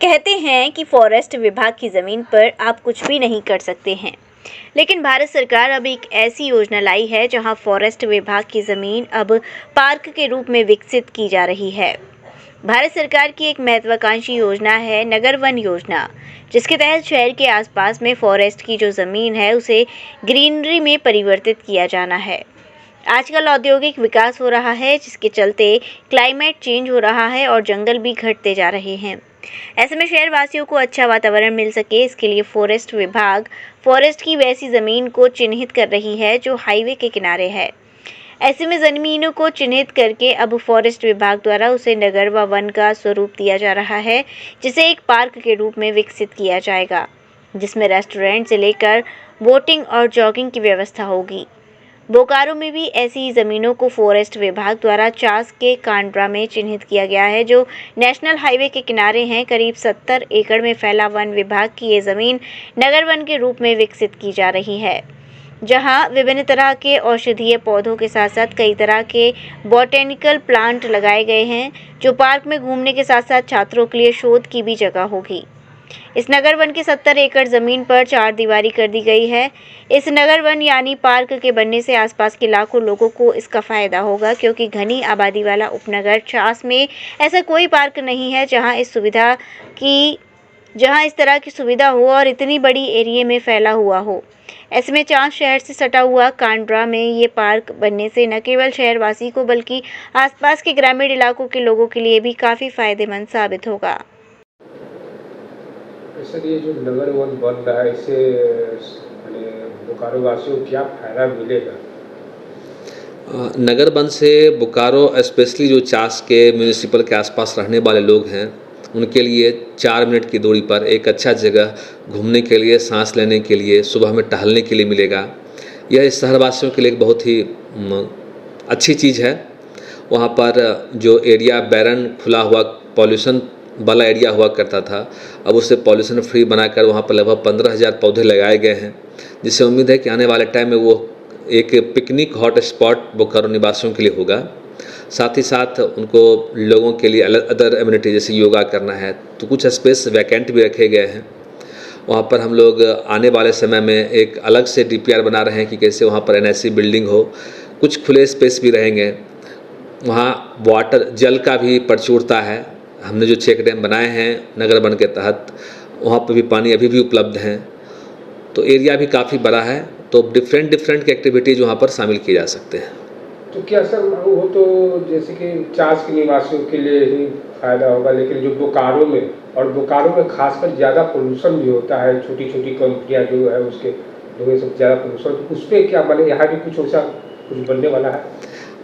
कहते हैं कि फॉरेस्ट विभाग की ज़मीन पर आप कुछ भी नहीं कर सकते हैं, लेकिन भारत सरकार अब एक ऐसी योजना लाई है जहां फॉरेस्ट विभाग की ज़मीन अब पार्क के रूप में विकसित की जा रही है। भारत सरकार की एक महत्वाकांक्षी योजना है नगर वन योजना, जिसके तहत शहर के आसपास में फॉरेस्ट की जो ज़मीन है उसे ग्रीनरी में परिवर्तित किया जाना है। आजकल औद्योगिक विकास हो रहा है, जिसके चलते क्लाइमेट चेंज हो रहा है और जंगल भी घटते जा रहे हैं। ऐसे में शहर वासियों को अच्छा वातावरण मिल सके, इसके लिए फॉरेस्ट विभाग फॉरेस्ट की वैसी ज़मीन को चिन्हित कर रही है जो हाईवे के किनारे है। ऐसे में ज़मीनों को चिन्हित करके अब फॉरेस्ट विभाग द्वारा उसे नगर व वन का स्वरूप दिया जा रहा है, जिसे एक पार्क के रूप में विकसित किया जाएगा, जिसमें रेस्टोरेंट से लेकर बोटिंग और जॉगिंग की व्यवस्था होगी। बोकारो में भी ऐसी ज़मीनों को फॉरेस्ट विभाग द्वारा चास के कांड्रा में चिन्हित किया गया है, जो नेशनल हाईवे के किनारे हैं। करीब 70 एकड़ में फैला वन विभाग की ये ज़मीन नगर वन के रूप में विकसित की जा रही है, जहां विभिन्न तरह के औषधीय पौधों के साथ साथ कई तरह के बॉटेनिकल प्लांट लगाए गए हैं, जो पार्क में घूमने के साथ साथ छात्रों के लिए शोध की भी जगह होगी। इस नगर वन की 70 एकड़ ज़मीन पर 4 दीवारी कर दी गई है। इस नगर वन यानी पार्क के बनने से आसपास के लाखों लोगों को इसका फ़ायदा होगा, क्योंकि घनी आबादी वाला उपनगर चास में ऐसा कोई पार्क नहीं है जहां इस तरह की सुविधा हो और इतनी बड़ी एरिया में फैला हुआ हो। ऐसे में चास शहर से सटा हुआ कांड्रा में ये पार्क बनने से न केवल शहरवासी को बल्कि आसपास के ग्रामीण इलाकों के लोगों के लिए भी काफ़ी फ़ायदेमंद साबित होगा। सर, ये जो नगर वन बन रहा है, इससे बोकारो वासियों को क्या फायदा मिलेगा? नगर वन से बोकारो स्पेशली जो चास के म्यूनिसिपल के आसपास रहने वाले लोग हैं, उनके लिए 4 मिनट की दूरी पर एक अच्छा जगह घूमने के लिए, सांस लेने के लिए, सुबह में टहलने के लिए मिलेगा। यह इस शहरवासियों के लिए एक बहुत ही अच्छी चीज़ है। वहाँ पर जो एरिया बैरन खुला हुआ पॉल्यूशन वाला एरिया हुआ करता था, अब उसे पॉल्यूशन फ्री बनाकर वहाँ पर लगभग 15,000 पौधे लगाए गए हैं, जिससे उम्मीद है कि आने वाले टाइम में वो एक पिकनिक हॉट स्पॉट बोकारो निवासियों के लिए होगा। साथ ही साथ उनको लोगों के लिए अदर एमिनिटी जैसे योगा करना है तो कुछ स्पेस वैकेंट भी रखे गए हैं। वहाँ पर हम लोग आने वाले समय में एक अलग से DPR बना रहे हैं कि कैसे वहाँ पर NIC बिल्डिंग हो, कुछ खुले स्पेस भी रहेंगे। वहाँ वाटर जल का भी प्रचुरता है। हमने जो चेक डैम बनाए हैं नगर वन के तहत, वहाँ पर भी पानी अभी भी उपलब्ध हैं, तो एरिया भी काफ़ी बड़ा है, तो डिफरेंट की एक्टिविटीज़ वहाँ पर शामिल किए जा सकते हैं। तो क्या सर वो तो जैसे कि चास के निवासियों के लिए ही फायदा होगा, लेकिन जो बोकारो में खासकर ज़्यादा पोल्यूशन भी होता है, छोटी कंपनियाँ जो है उसके लोगों से ज़्यादा पोल्यूशन, तो उस पर क्या बने? यहाँ भी कुछ ऐसा बनने वाला है?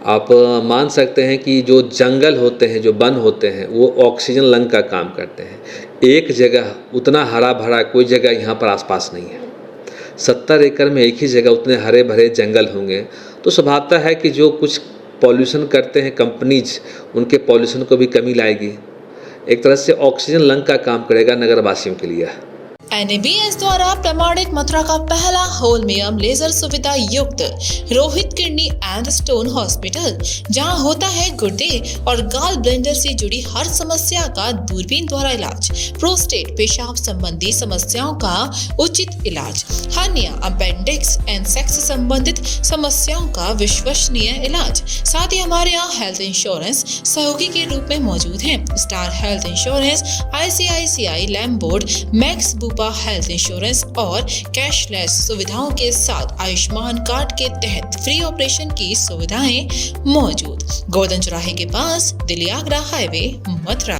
आप मान सकते हैं कि जो जंगल होते हैं, जो वन होते हैं, वो ऑक्सीजन लंग का काम करते हैं। एक जगह उतना हरा भरा कोई जगह यहाँ पर आसपास नहीं है। 70 एकड़ में एक ही जगह उतने हरे भरे जंगल होंगे, तो स्वभावतः है कि जो कुछ पॉल्यूशन करते हैं कंपनीज, उनके पॉल्यूशन को भी कमी लाएगी। एक तरह से ऑक्सीजन लंग का काम करेगा नगरवासियों के लिए। NABS द्वारा प्रमाणित मथुरा का पहला होलमियम लेजर सुविधा युक्त Rohit kidney and stone hospital, जहां होता है गुर्दे और गाल ब्लेंडर से जुड़ी हर समस्या का दूरबीन द्वारा इलाज, प्रोस्टेट पेशाब संबंधी समस्याओं का उचित इलाज, हर्निया, अपेंडिक्स एंड सेक्स संबंधित समस्याओं का विश्वसनीय इलाज। साथ ही हमारे यहाँ हेल्थ इंश्योरेंस सहयोगी के रूप में मौजूद है। Star Health Insurance, ICICI Lombard, Max Health Insurance और कैशलेस सुविधाओं के साथ आयुष्मान कार्ड के तहत फ्री ऑपरेशन की सुविधाएं मौजूद। गोवर्धन चौराहे के पास, दिल्ली आगरा हाईवे, मथुरा।